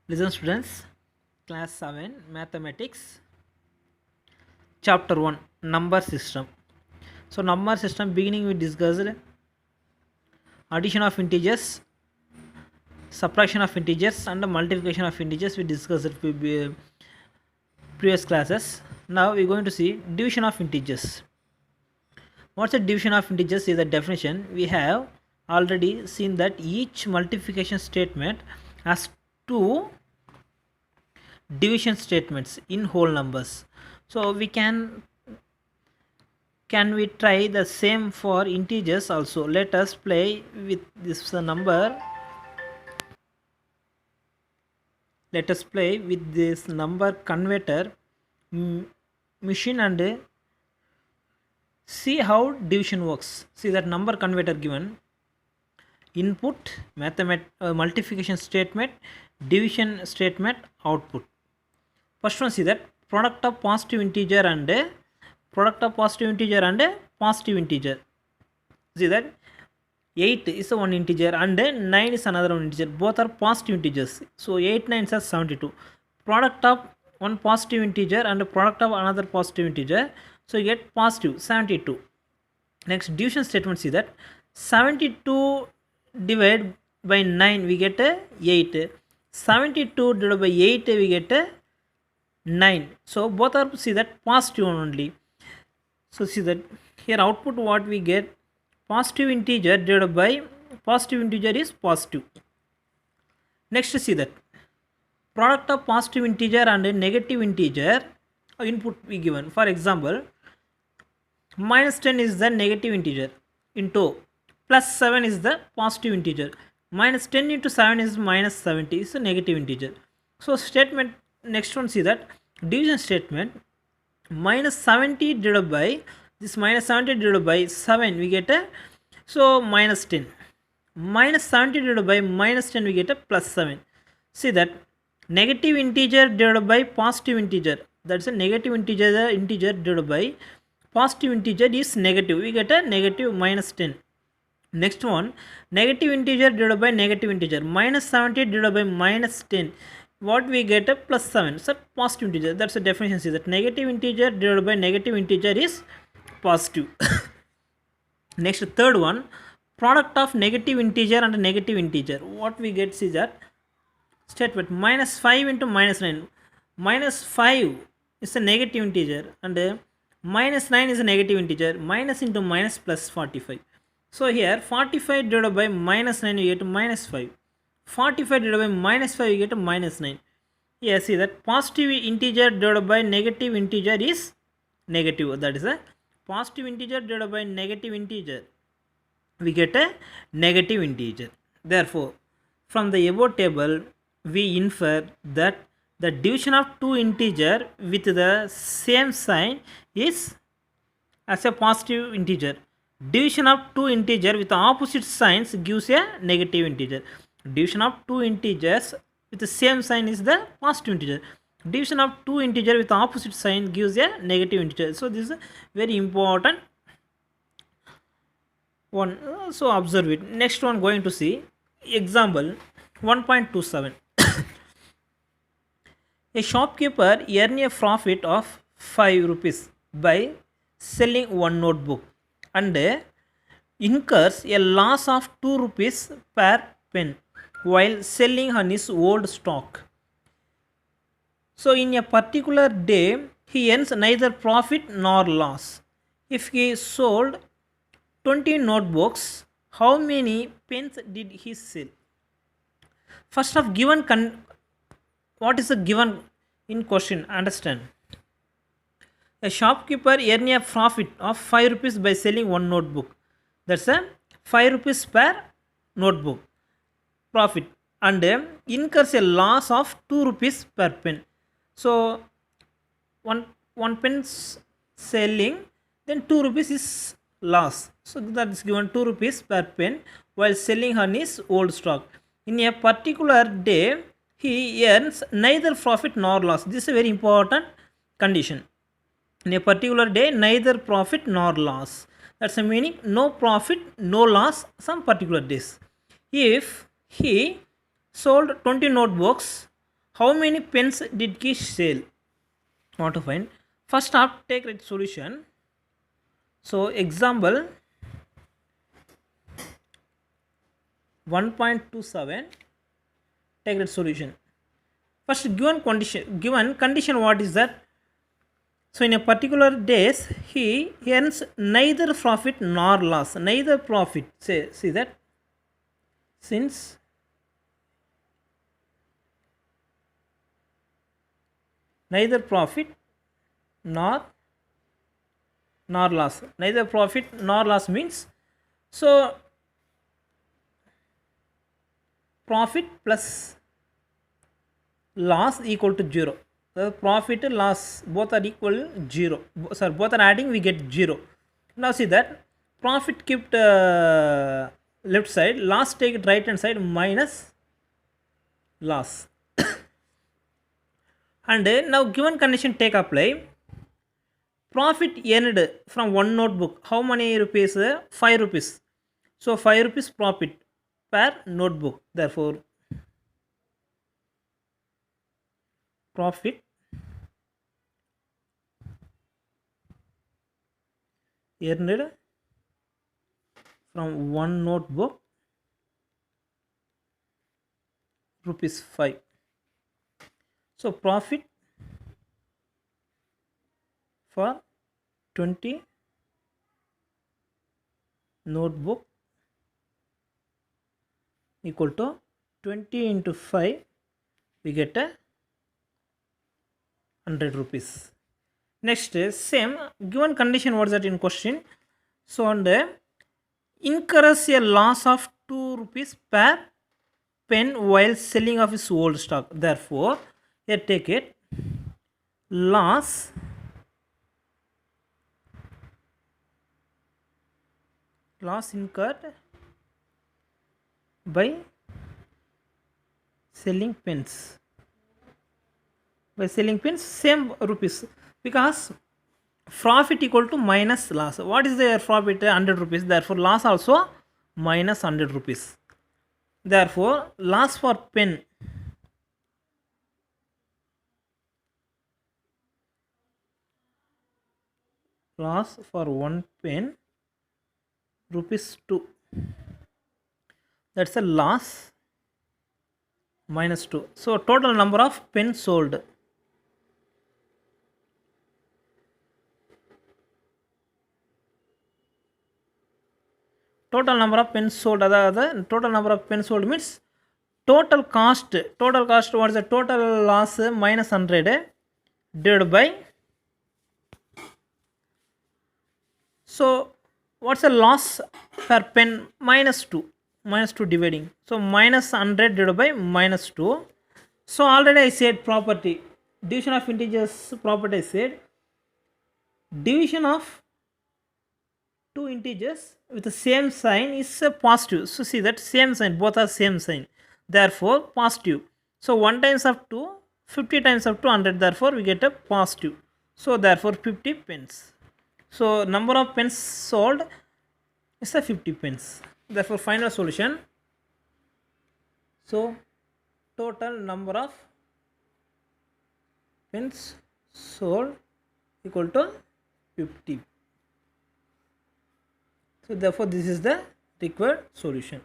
Listen students, class 7 mathematics chapter 1 number system. So number system beginning we discussed addition of integers, subtraction of integers and multiplication of integers we discussed in previous classes. Now we are going to see division of integers. What's the division of integers is the definition. We have already seen that each multiplication statement has two division statements in whole numbers. So we can we try the same for integers also. Let us play with this number. Let us play with this number converter machine and see how division works. See that number converter given input multiplication statement, division statement, output. First one, see that product of positive integer and positive integer. See that 8 is one integer and 9 is another one integer. Both are positive integers. So 8 9s are 72. Product of one positive integer and product of another positive integer. So you get positive 72. Next division statement, see that 72 divided by 9 we get 8. 72 divided by 8 we get 9. So both are, see that positive only. So see that here output what we get, positive integer divided by positive integer is positive. Next see that product of positive integer and negative integer input we given. For example, minus 10 is the negative integer into plus 7 is the positive integer. Minus 10 into 7 is minus 70 is a negative integer. So statement next one, see that division statement minus 70 divided by this minus 70 divided by 7 we get a so minus 10. Minus 70 divided by minus 10 we get a plus 7. See that negative integer divided by positive integer, that's a negative integer divided by positive integer is negative, we get a negative minus 10. Next one, negative integer divided by negative integer, minus 70 divided by minus 10, what we get a plus 7, so positive integer. That's the definition. See that negative integer divided by negative integer is positive. Next third one, product of negative integer and negative integer, what we get is that statement minus 5 into minus 9. Minus 5 is a negative integer and minus 9 is a negative integer. Minus into minus plus 45. So here 45 divided by minus 9 we get minus 5. 45 divided by minus 5 we get minus 9. Yes, see that positive integer divided by negative integer is negative. That is a positive integer divided by negative integer, we get a negative integer. Therefore, from the above table we infer that the division of two integer with the same sign is as a positive integer. Division of two integer with opposite signs gives a negative integer. Division of two integers with the same sign is the positive integer. Division of two integer with opposite sign gives a negative integer. So this is very important one. So observe it. Next one going to see example 1.27. A shopkeeper earn a profit of 5 rupees by selling one notebook and incurs a loss of 2 rupees per pen while selling on his old stock. So in a particular day he earns neither profit nor loss. If he sold 20 notebooks, how many pens did he sell? First of given what is the given in question? Understand. A shopkeeper earn a profit of 5 rupees by selling one notebook. That's a 5 rupees per notebook profit and incurs a loss of 2 rupees per pen. So one pen selling, then 2 rupees is loss. So that is given 2 rupees per pen while selling on his old stock. In a particular day he earns neither profit nor loss. This is a very important condition. In a particular day neither profit nor loss. That's the meaning, no profit no loss some particular days. If he sold 20 notebooks How many pens did Kish sell? Want to find. First up, take right solution. So example 1.27, take that solution. First, given condition what is that? So in a particular days he earns neither profit nor loss. Neither profit. See that, since neither profit nor loss. Neither profit nor loss means, so profit plus loss equal to 0. The profit and loss both are equal 0. Sorry, both are adding, we get 0. Now see that profit kept left side, loss take it right hand side, minus loss. And now given condition take apply. Profit earned from one notebook, how many rupees? 5 rupees. So 5 rupees profit per notebook. Therefore profit earned from one notebook rupees 5. So profit for 20 notebook equal to 20 into 5, we get a 100 rupees. Next is same given condition, what is that in question? So on the incurs a loss of 2 rupees per pen while selling of his old stock. Therefore here take it, loss incurred by selling pens. By selling pens, same rupees, because profit equal to minus loss. What is their profit? 100 rupees. Therefore loss also minus 100 rupees. Therefore loss for pen loss for one pen rupees 2. That's a loss minus 2. So total number of pens sold. Total number of pens sold. Total number of pens sold means total cost. Total cost, what is the total loss? Minus 100 divided by. So what's the loss per pen? Minus 2. Minus 2 dividing. So minus 100 divided by minus 2. So already I said property. Division of integers property I said. Division of two integers with the same sign is a positive. So see that same sign, both are same sign. Therefore positive. So 1 times of 2, 50 times of 200. Therefore we get a positive. So therefore 50 pence. So number of pens sold is a 50 pence. Therefore final solution. So total number of pens sold equal to 50. So therefore this is the required solution.